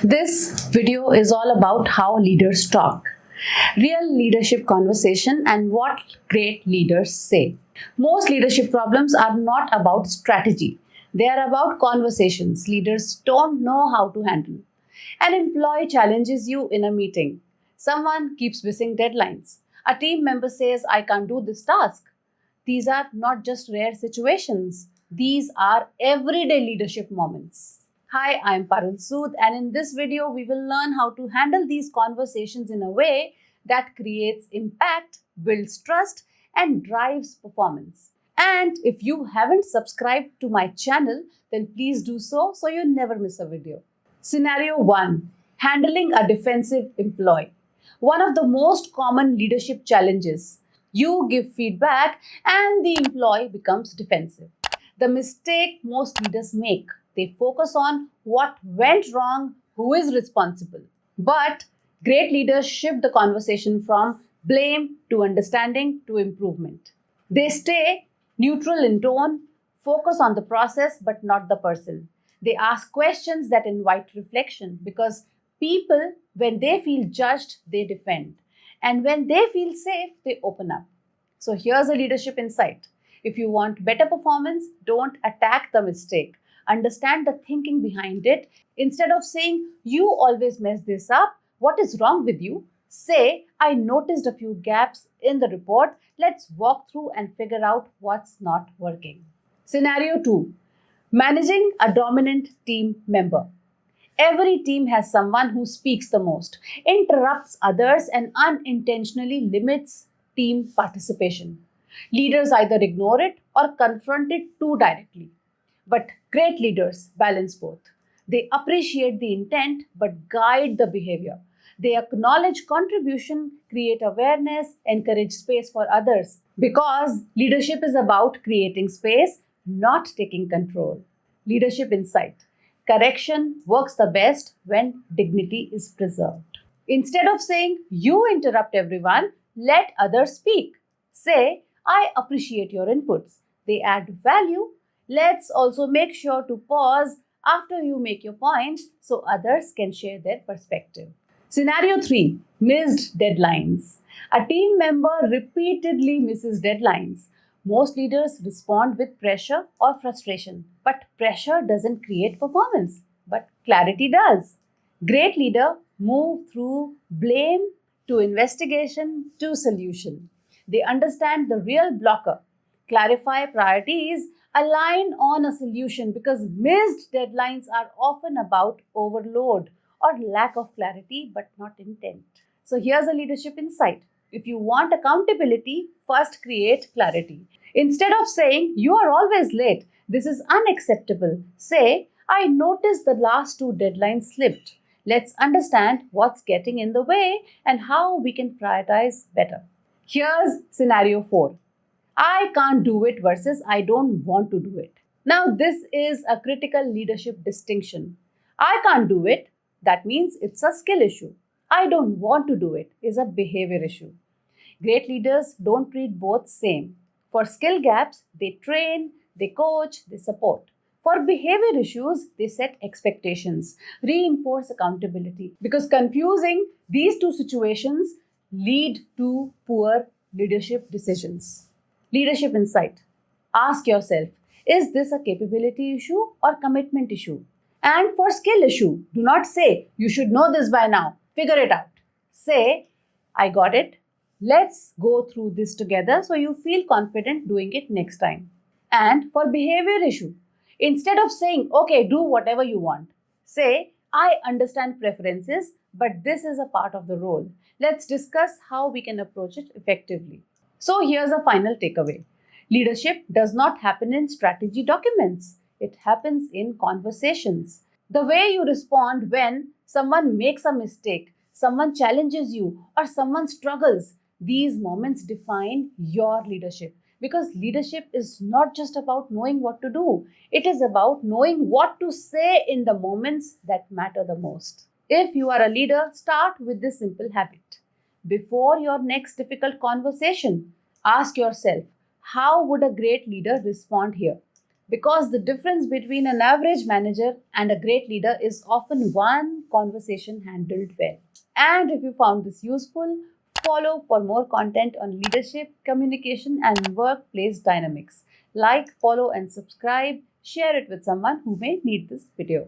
This video is all about how leaders talk, real leadership conversation, and what great leaders say. Most leadership problems are not about strategy, they are about conversations leaders don't know how to handle. An employee challenges you in a meeting. Someone keeps missing deadlines. A team member says, I can't do this task. These are not just rare situations, these are everyday leadership moments. Hi, I'm Parul Sood, and in this video, we will learn how to handle these conversations in a way that creates impact, builds trust, and drives performance. And if you haven't subscribed to my channel, then please do so you never miss a video. Scenario 1. Handling a defensive employee. One of the most common leadership challenges. You give feedback and the employee becomes defensive. The mistake most leaders make. They focus on what went wrong, who is responsible. But great leaders shift the conversation from blame to understanding to improvement. They stay neutral in tone, focus on the process but not the person. They ask questions that invite reflection because people, when they feel judged, they defend. And when they feel safe, they open up. So here's a leadership insight. If you want better performance, don't attack the mistake. Understand the thinking behind it. Instead of saying, you always mess this up, what is wrong with you? Say, I noticed a few gaps in the report. Let's walk through and figure out what's not working. Scenario 2. Managing a dominant team member. Every team has someone who speaks the most, interrupts others, and unintentionally limits team participation. Leaders either ignore it or confront it too directly. But great leaders balance both. They appreciate the intent but guide the behavior. They acknowledge contribution, create awareness, encourage space for others. Because leadership is about creating space, not taking control. Leadership insight. Correction works the best when dignity is preserved. Instead of saying, you interrupt everyone, let others speak. Say, I appreciate your inputs. They add value. Let's also make sure to pause after you make your points so others can share their perspective. Scenario 3. Missed deadlines. A team member repeatedly misses deadlines. Most leaders respond with pressure or frustration, but pressure doesn't create performance, but clarity does. Great leader move through blame to investigation to solution. They understand the real blocker, clarify priorities, align on a solution because missed deadlines are often about overload or lack of clarity but not intent. So here's a leadership insight. If you want accountability, first create clarity. Instead of saying, you are always late, this is unacceptable, say, I noticed the last 2 deadlines slipped. Let's understand what's getting in the way and how we can prioritize better. Here's scenario 4. I can't do it versus I don't want to do it. Now, this is a critical leadership distinction. I can't do it, that means it's a skill issue. I don't want to do it is a behavior issue. Great leaders don't treat both same. For skill gaps, they train, they coach, they support. For behavior issues, they set expectations, reinforce accountability. Because confusing these two situations lead to poor leadership decisions. Leadership insight. Ask yourself, is this a capability issue or commitment issue? And for skill issue, do not say, you should know this by now, figure it out. Say, I got it. Let's go through this together so you feel confident doing it next time. And for behavior issue, instead of saying, okay, do whatever you want, say, I understand preferences, but this is a part of the role. Let's discuss how we can approach it effectively. So here's a final takeaway. Leadership does not happen in strategy documents. It happens in conversations. The way you respond when someone makes a mistake, someone challenges you, or someone struggles, these moments define your leadership. Because leadership is not just about knowing what to do. It is about knowing what to say in the moments that matter the most. If you are a leader, start with this simple habit. Before your next difficult conversation, ask yourself, how would a great leader respond here? because the difference between an average manager and a great leader is often one conversation handled well. And if you found this useful, follow for more content on leadership, communication, and workplace dynamics. Like, follow, and subscribe. Share it with someone who may need this video.